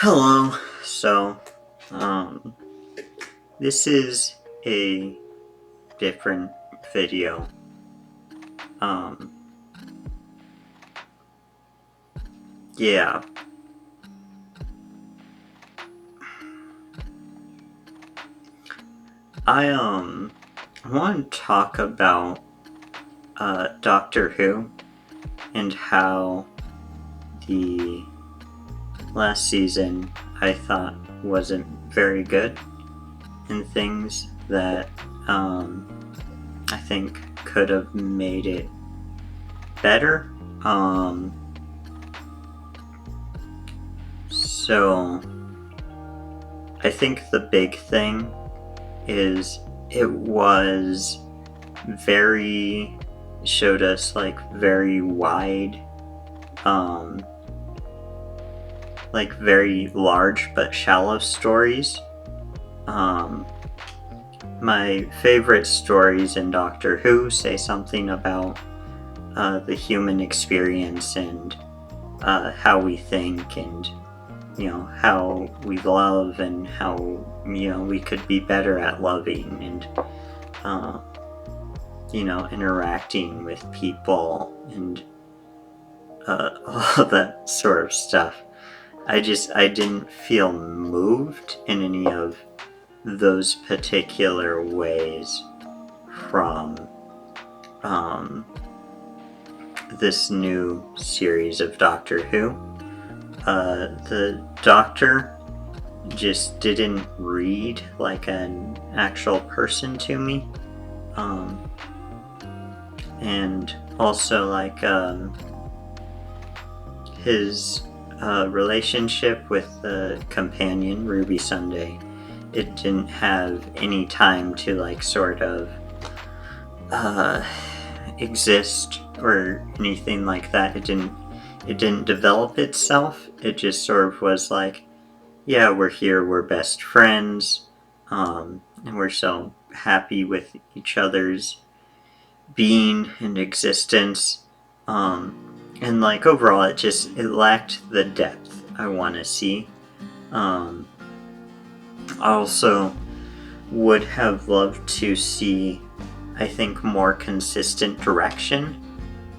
Hello. So, um, this is a different video. Um, yeah. I want to talk about, Doctor Who and how the last season I thought wasn't very good, and things that, I think could have made it better. So I think the big thing is it was very showed us like very wide, um like very large but shallow stories. um my favorite stories in Doctor Who say something about the human experience and how we think, and how we love, and how we could be better at loving, and uh, interacting with people, and all that sort of stuff. I didn't feel moved in any of those particular ways from this new series of Doctor Who. The Doctor just didn't read like an actual person to me. And also, like, his relationship with the companion, Ruby Sunday, it didn't have any time to, like, sort of exist or anything like that. It didn't develop itself. It just sort of was like, yeah, we're here, we're best friends, and we're so happy with each other's being and existence. And like overall, it lacked the depth I want to see. I also would have loved to see, I think, more consistent direction.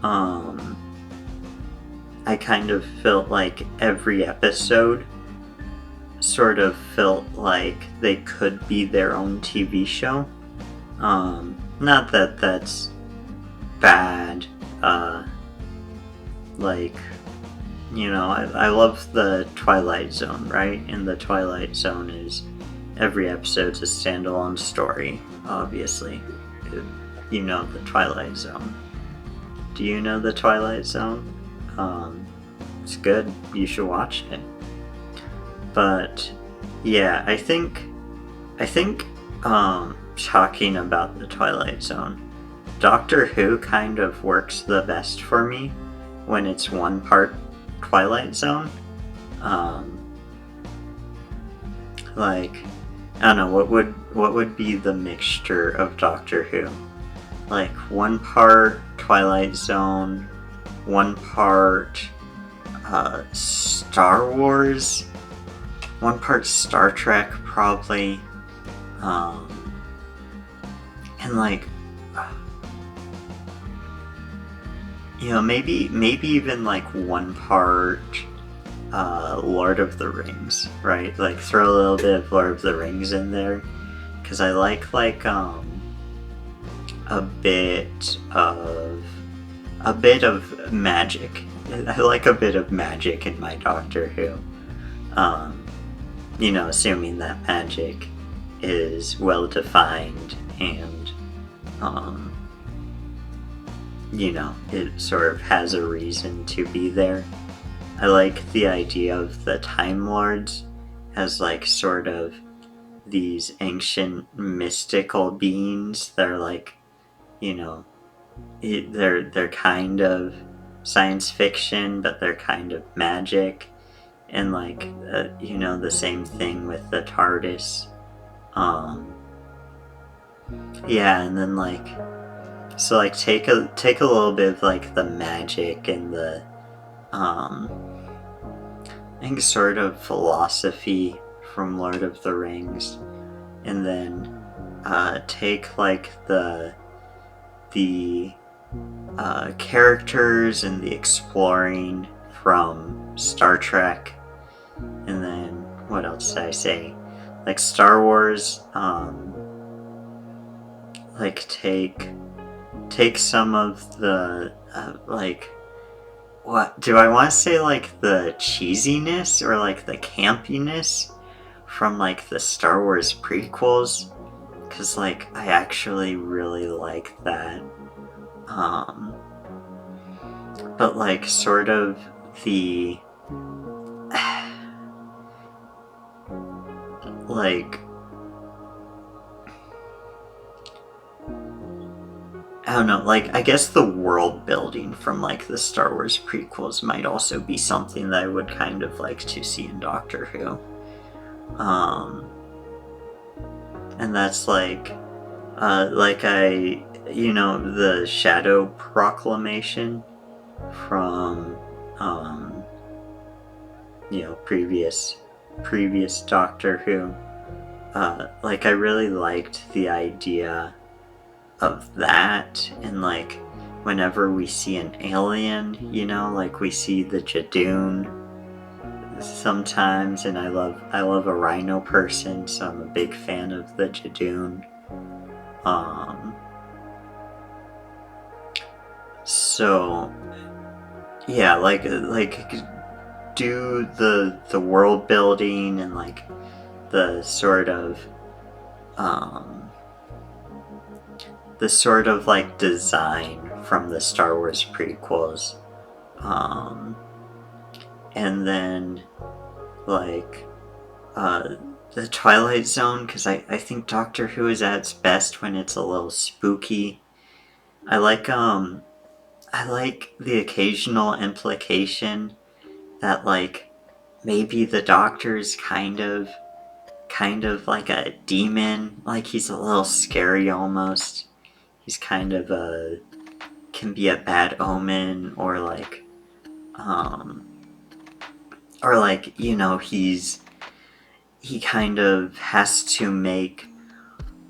I kind of felt like every episode sort of felt like they could be their own TV show. Not that that's bad. Like, I love the Twilight Zone, right? And the Twilight Zone is every episode's a standalone story, obviously. You know the Twilight Zone. Do you know the Twilight Zone? It's good. You should watch it. But yeah, I think talking about the Twilight Zone, Doctor Who kind of works the best for me when it's one part Twilight Zone. Like, I don't know, what would be the mixture of Doctor Who? Like, one part Twilight Zone, one part Star Wars, one part Star Trek, probably, and like, maybe even like one part Lord of the Rings, right? Like, throw a little bit of Lord of the Rings in there, because I like a bit of magic. I like a bit of magic in my Doctor Who. Assuming that magic is well defined and it sort of has a reason to be there. I like the idea of the Time Lords as like sort of these ancient mystical beings that are like, they're kind of science fiction, but they're kind of magic. And like, the same thing with the TARDIS. Yeah, and then like, so like take a little bit of like the magic and the I think sort of philosophy from Lord of the Rings, and then take like the characters and the exploring from Star Trek, and then what else did I say? Like Star Wars, like take some of the like, what do I want to say, like the cheesiness or like the campiness from like the Star Wars prequels, because like I actually really like that. But like sort of the like, I don't know, like I guess the world building from like the Star Wars prequels might also be something that I would kind of like to see in Doctor Who. And that's like the Shadow Proclamation from previous Doctor Who. Like I really liked the idea of that, and like whenever we see an alien, like we see the Jadoon sometimes, and I love a rhino person, so I'm a big fan of the Jadoon. So yeah, like do the world building and like the sort of like design from the Star Wars prequels, and then like the Twilight Zone, because I think Doctor Who is at its best when it's a little spooky. I like the occasional implication that like maybe the Doctor's kind of like a demon, like he's a little scary almost. He's kind of can be a bad omen, or like he kind of has to make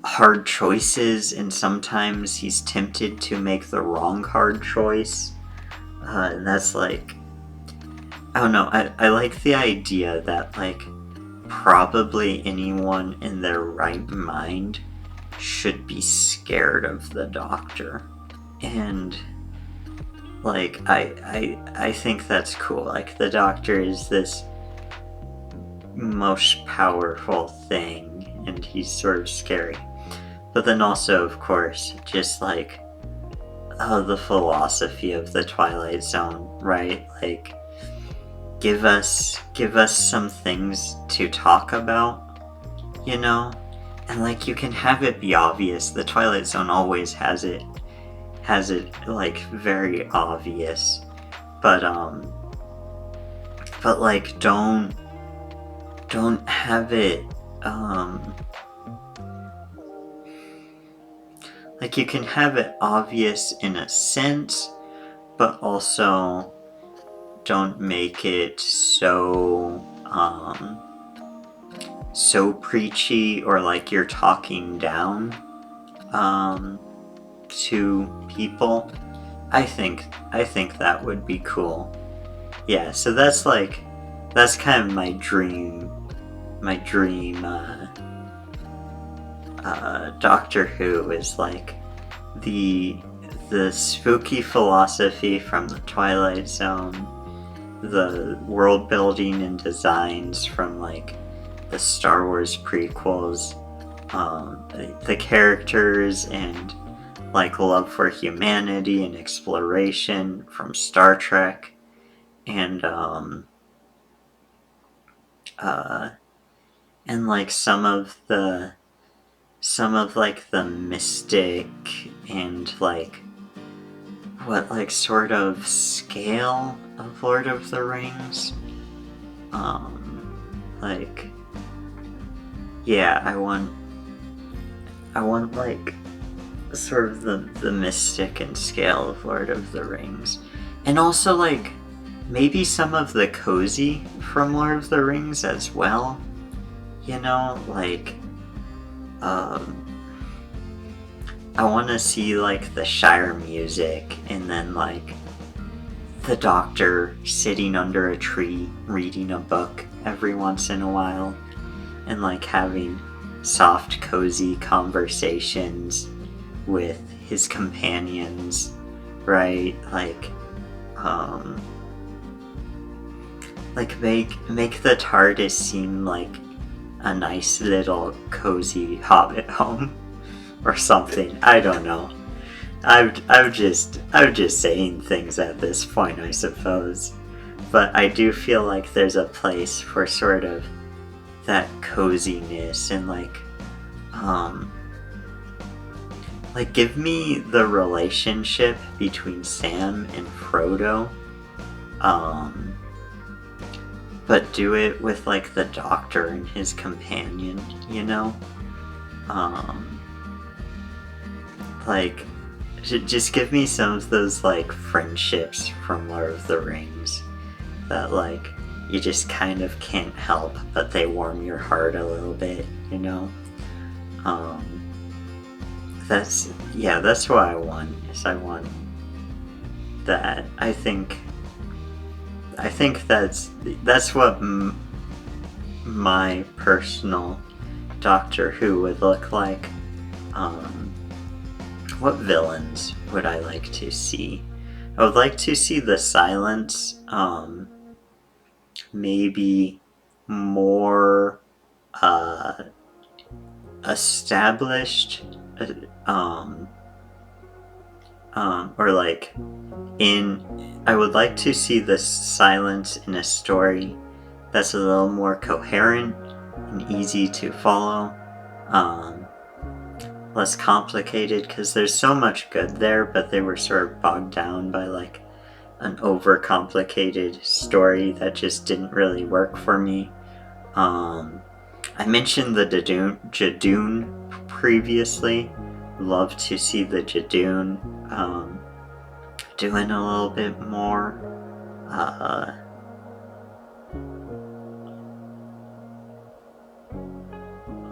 hard choices, and sometimes he's tempted to make the wrong hard choice, and that's like, I don't know, I like the idea that like probably anyone in their right mind should be scared of the Doctor, and like I think that's cool. Like the Doctor is this most powerful thing, and he's sort of scary. But then also, of course, just like the philosophy of the Twilight Zone, right? Like give us some things to talk about, and like you can have it be obvious. The Twilight Zone always has it like very obvious, but like don't have it like you can have it obvious in a sense, but also don't make it so preachy, or like you're talking down to people. I think that would be cool. Yeah, so that's kind of my dream Doctor Who is like the spooky philosophy from the Twilight Zone, the world building and designs from like the Star Wars prequels, the characters and like love for humanity and exploration from Star Trek, and like some of like the mystic and like what like sort of scale of Lord of the Rings. Like yeah, I want like sort of the mystic and scale of Lord of the Rings, and also like maybe some of the cozy from Lord of the Rings as well. You know, like, I want to see, like, the Shire music, and then, like, the Doctor sitting under a tree reading a book every once in a while, and, like, having soft, cozy conversations with his companions, right? Like make the TARDIS seem like a nice little cozy hobbit home or something. I don't know. I'm just saying things at this point, I suppose. But I do feel like there's a place for sort of that coziness and like give me the relationship between Sam and Frodo, but do it with like the Doctor and his companion, you know? Like, just give me some of those like friendships from Lord of the Rings that like you just kind of can't help but they warm your heart a little bit, you know? That's what I want. I want that. I think that's what my personal Doctor Who would look like. What villains would I like to see? I would like to see the Silence, maybe more established, or like I would like to see the Silence in a story that's a little more coherent and easy to follow, less complicated, because there's so much good there, but they were sort of bogged down by like an overcomplicated story that just didn't really work for me. I mentioned the Jadoon previously. Love to see the Jadoon doing a little bit more.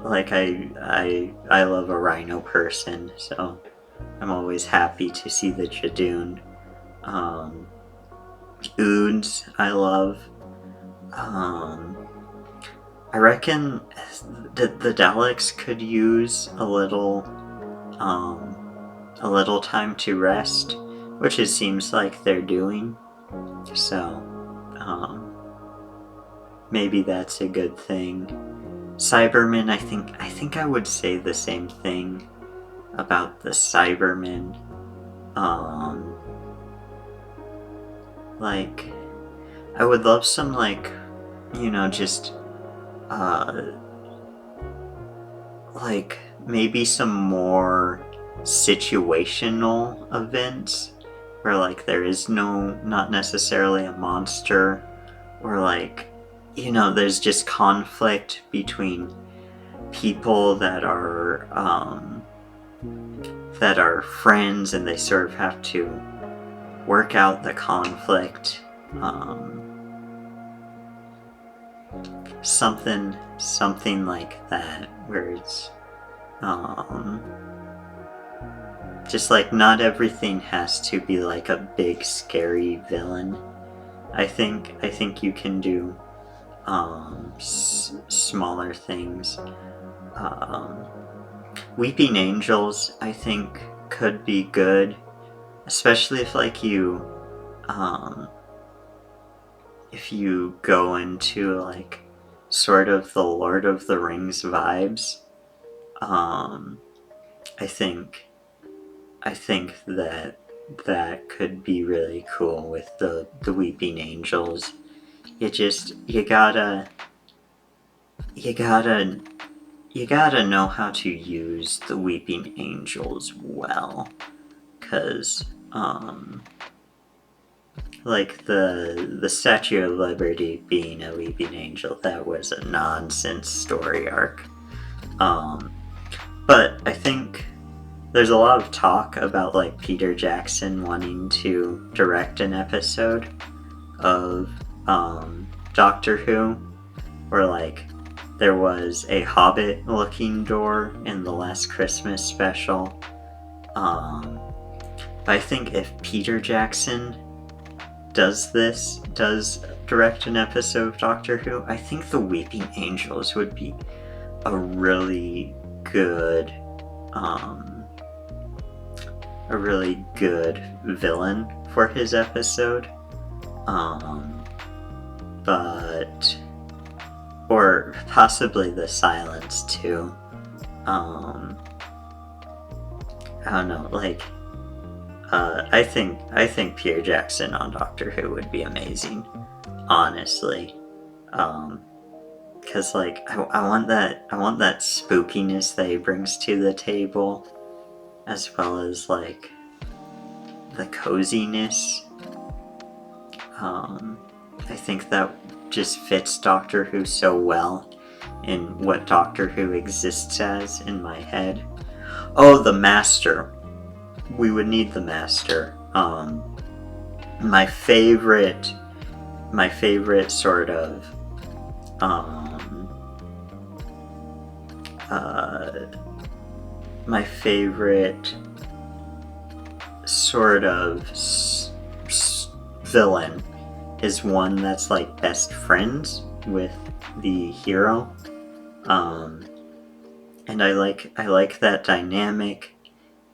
Like I love a rhino person, so I'm always happy to see the Jadoon. Oods I love. I reckon the Daleks could use a little time to rest, which it seems like they're doing. So maybe that's a good thing. Cybermen, I think I would say the same thing about the Cybermen. Like, I would love some, like, you know, just like maybe some more situational events where like there is not necessarily a monster, or like, you know, there's just conflict between people that are friends, and they sort of have to work out the conflict. Something like that, where it's just like not everything has to be like a big scary villain. I think you can do smaller things. Weeping Angels, I think, could be good, especially if like you go into like sort of the Lord of the Rings vibes. I think that could be really cool with the Weeping Angels. You gotta know how to use the Weeping Angels well, cause like the Statue of Liberty being a Weeping Angel, that was a nonsense story arc. But I think there's a lot of talk about like Peter Jackson wanting to direct an episode of Doctor Who, where like there was a Hobbit looking door in the Last Christmas special. I think if Peter Jackson does direct an episode of Doctor Who, I think the Weeping Angels would be a really good villain for his episode. Or possibly the Silence too. I don't know, like I think Peter Jackson on Doctor Who would be amazing, honestly. Cause like I want that spookiness that he brings to the table, as well as like the coziness. I think that just fits Doctor Who so well in what Doctor Who exists as in my head. Oh, the Master. We would need the Master. My favorite sort of my favorite sort of villain is one that's like best friends with the hero, and I like that dynamic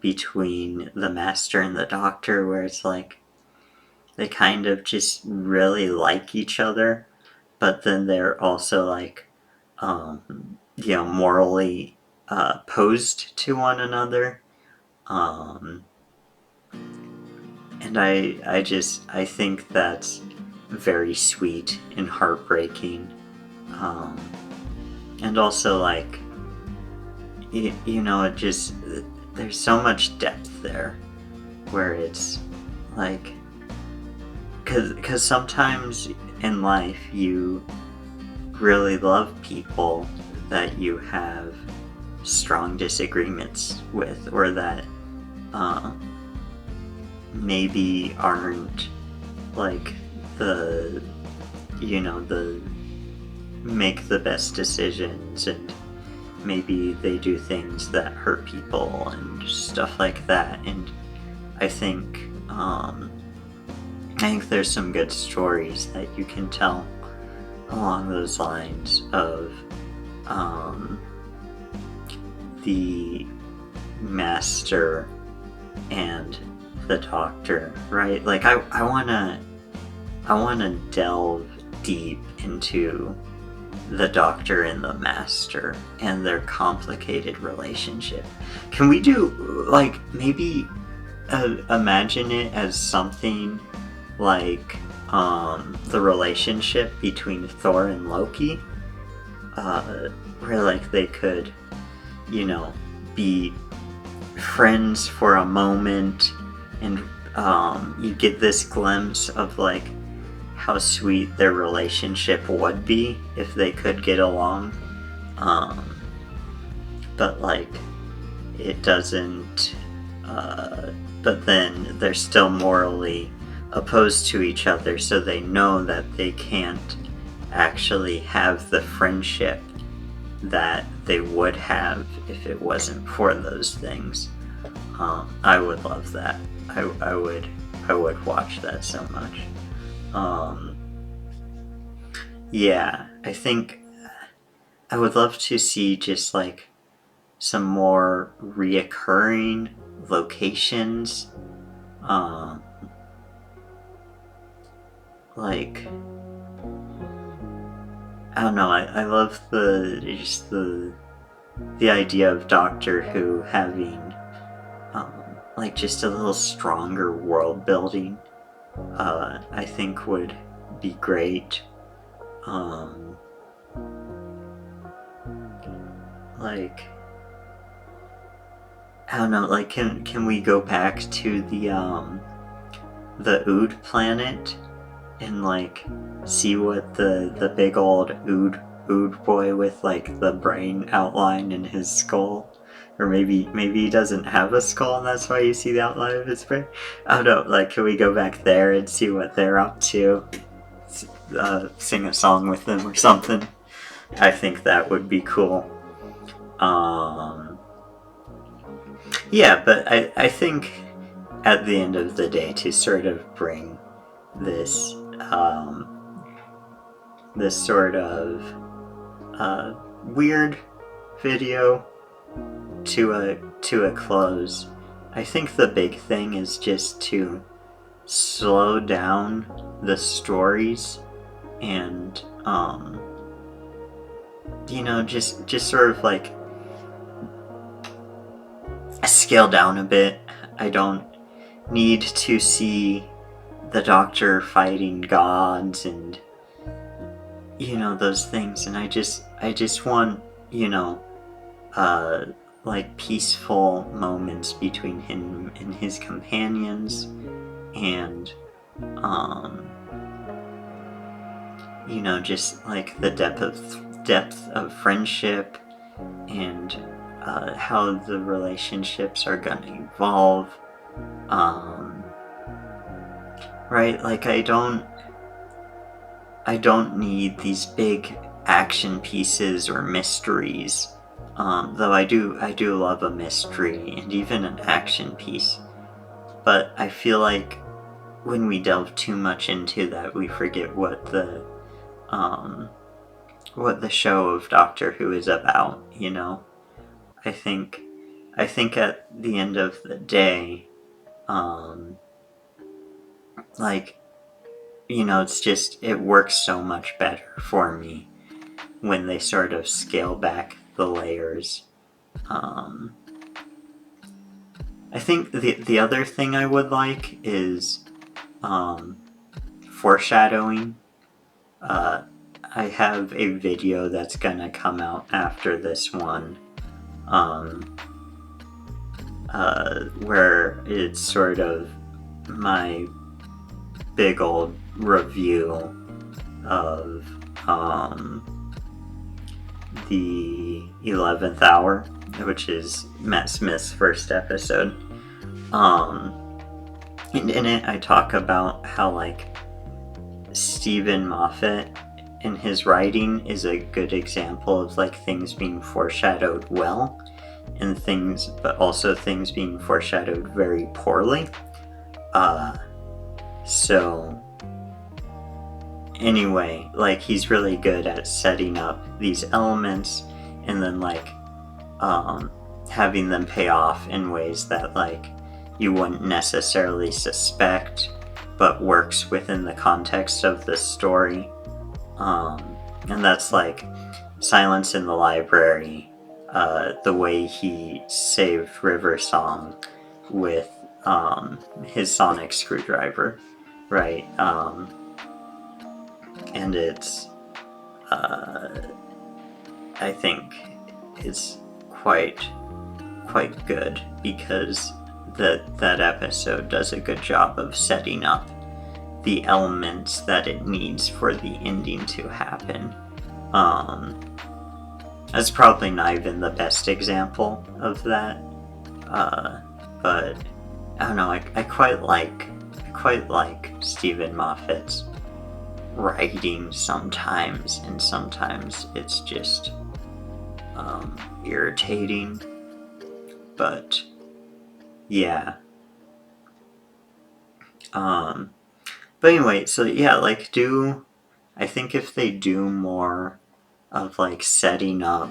between the Master and the Doctor, where it's like they kind of just really like each other, but then they're also like morally opposed to one another, and I think that's very sweet and heartbreaking, and also like it just, there's so much depth there, where it's like, because sometimes in life you really love people that you have strong disagreements with, or that maybe aren't like the make the best decisions, and maybe they do things that hurt people and stuff like that. And I think there's some good stories that you can tell along those lines of the Master and the Doctor, right? Like I wanna delve deep into the Doctor and the Master and their complicated relationship. Can we do like maybe imagine it as something like the relationship between Thor and Loki, where like they could be friends for a moment, and you get this glimpse of like how sweet their relationship would be if they could get along, but like it doesn't, but then they're still morally opposed to each other, so they know that they can't actually have the friendship that they would have if it wasn't for those things. I would love that. I would watch that so much. Yeah, I think I would love to see just like some more reoccurring locations. Like, I don't know, I love the idea of Doctor Who having like just a little stronger world building. I think would be great. Like, I don't know, like can we go back to the Ood planet and like see what the big old Ood boy with like the brain outline in his skull, or maybe he doesn't have a skull and that's why you see the outline of his brain. I don't know, like can we go back there and see what they're up to? sing a song with them or something. I think that would be cool. Yeah, but I think at the end of the day, to sort of bring this this sort of weird video to a close, I think the big thing is just to slow down the stories and just sort of like scale down a bit. I don't need to see the Doctor fighting gods and those things, and I just want like peaceful moments between him and his companions, and just like the depth of friendship, and how the relationships are gonna evolve. Right, like I don't need these big action pieces or mysteries. Though I do love a mystery and even an action piece. But I feel like when we delve too much into that, we forget what the show of Doctor Who is about, I think at the end of the day, it's just, it works so much better for me when they sort of scale back the layers. I think the other thing I would like is foreshadowing. I have a video that's gonna come out after this one, where it's sort of my big old review of the 11th Hour, which is Matt Smith's first episode. And in it I talk about how like Stephen Moffat in his writing is a good example of like things being foreshadowed well, and but also things being foreshadowed very poorly. So anyway, like he's really good at setting up these elements and then like having them pay off in ways that like you wouldn't necessarily suspect, but works within the context of the story. And that's like Silence in the Library, the way he saved River Song with his sonic screwdriver, right? And it's I think it's quite good because that episode does a good job of setting up the elements that it needs for the ending to happen. That's probably not even the best example of that, but I don't know. I quite like Stephen Moffat's writing sometimes, and sometimes it's just irritating. But yeah. But anyway, so yeah, like I think if they do more of like setting up,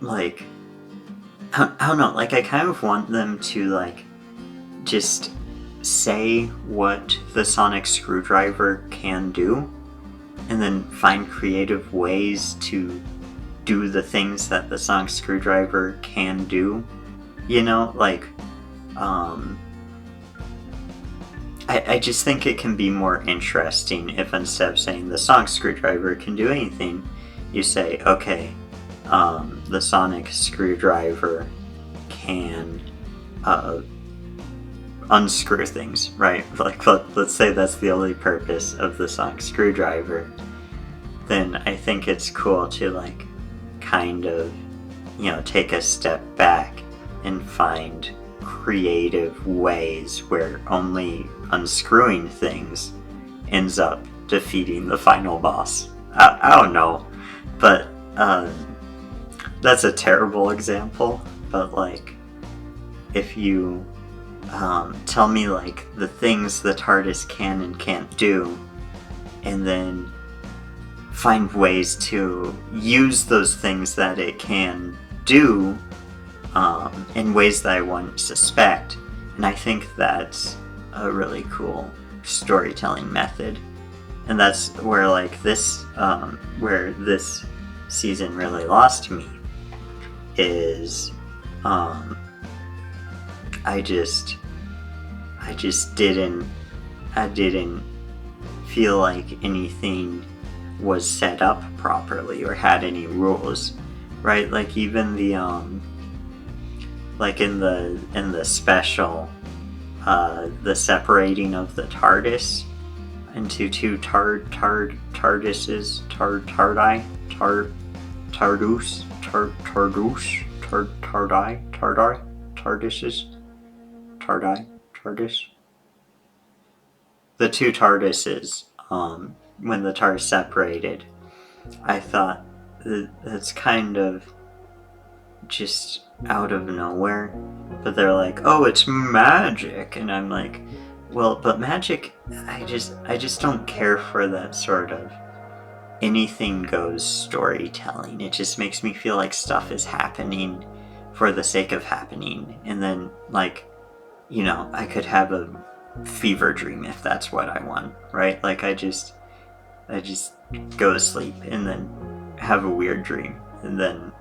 like, I don't know, like I kind of want them to like just say what the sonic screwdriver can do, and then find creative ways to do the things that the sonic screwdriver can do, like, I just think it can be more interesting if instead of saying the sonic screwdriver can do anything, you say, okay, the sonic screwdriver can unscrew things, right? Like, let's say that's the only purpose of the sonic screwdriver. Then I think it's cool to like kind of, take a step back and find creative ways where only unscrewing things ends up defeating the final boss. I don't know, but that's a terrible example. But like, if you tell me like the things the TARDIS can and can't do, and then find ways to use those things that it can do in ways that I wouldn't suspect, and I think that's a really cool storytelling method. And that's where like this where this season really lost me is I just didn't feel like anything was set up properly or had any rules, right? Like even the like in the special, the separating of the TARDIS into two TARDISes, TARDIS. The two TARDISes, when the TARDIS separated, I thought that's kind of just out of nowhere. But they're like, oh, it's magic, and I'm like, well, but magic, I just don't care for that sort of anything goes storytelling. It just makes me feel like stuff is happening for the sake of happening, and then like, you know, I could have a fever dream if that's what I want, right? Like I just go to sleep and then have a weird dream, and then,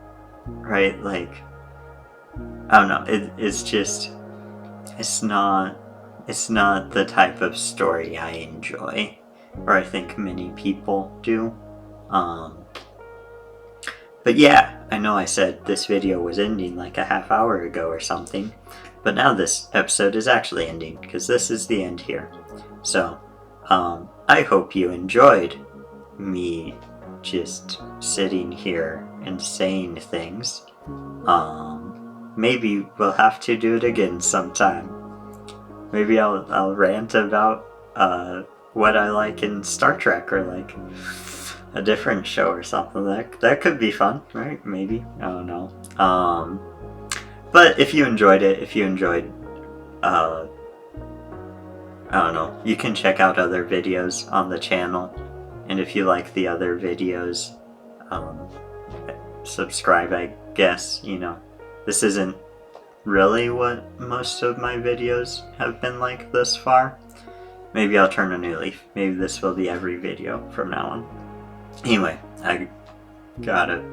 right, like, I don't know, it's not the type of story I enjoy, or I think many people do. But yeah, I know I said this video was ending like a half hour ago or something, but now this episode is actually ending, because this is the end here. So, I hope you enjoyed me just sitting here and saying things. Maybe we'll have to do it again sometime. Maybe I'll rant about what I like in Star Trek, or like a different show or something. That could be fun, right? Maybe, I don't know. But if you enjoyed it, I don't know, you can check out other videos on the channel, and if you like the other videos, subscribe, I guess. You know, this isn't really what most of my videos have been like thus far. Maybe I'll turn a new leaf. Maybe this will be every video from now on. Anyway, I gotta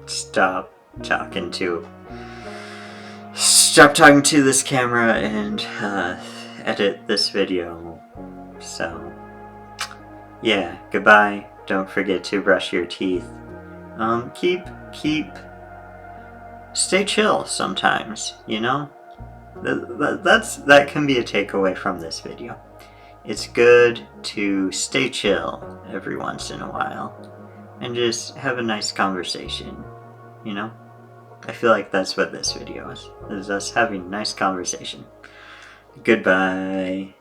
stop talking to this camera and edit this video. So yeah, goodbye. Don't forget to brush your teeth. Stay chill sometimes, you know? That can be a takeaway from this video. It's good to stay chill every once in a while and just have a nice conversation, you know? I feel like that's what this video is us having a nice conversation. Goodbye.